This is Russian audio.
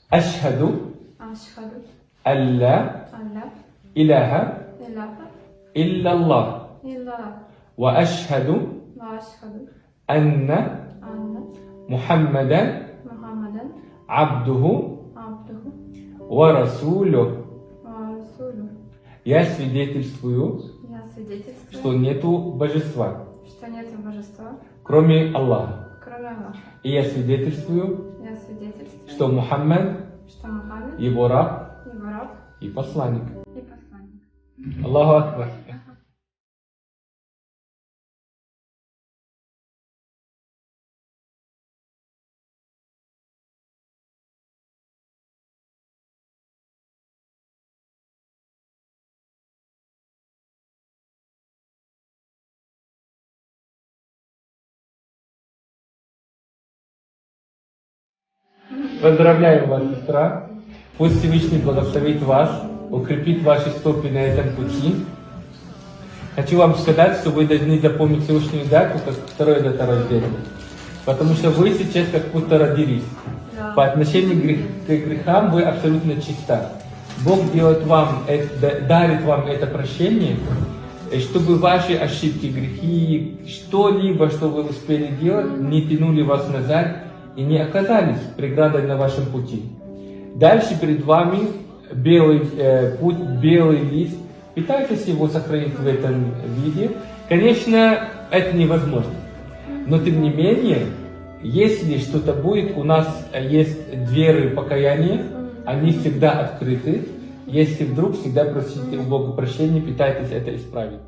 Ашхаду أشهد алла أن لا ilaha إله illallah. إلا Wa ashhadu وأشهد anna أن Muhammadan محمدا abduhu عبده wa rasuluh. ورسوله. Я свидетельствую, Я свидетельствую, что нету божества, что нет божества, кроме Аллаха. кроме Аллаха. И я свидетельствую, Я свидетельствую, что Мухаммад что Мухаммед его раб его раб и посланник. и посланник. Аллаху Акбар. Поздравляю вас, сестра. Пусть Всевышний благословит вас, укрепит ваши стопы на этом пути. Хочу вам сказать, что вы должны запомнить сегодняшнюю дату как второе дата рождения. Потому что вы сейчас как будто родились. Да. По отношению к грехам вы абсолютно чиста. Бог делает вам, дарит вам это прощение, чтобы ваши ошибки, грехи, что-либо, что вы успели делать, не тянули вас назад и не оказались преградой на вашем пути. Дальше перед вами белый путь, белый лист. Пытайтесь его сохранить в этом виде. Конечно, это невозможно. Но тем не менее, если что-то будет, у нас есть двери покаяния, они всегда открыты. Если вдруг, всегда просите у Бога прощения, пытайтесь это исправить.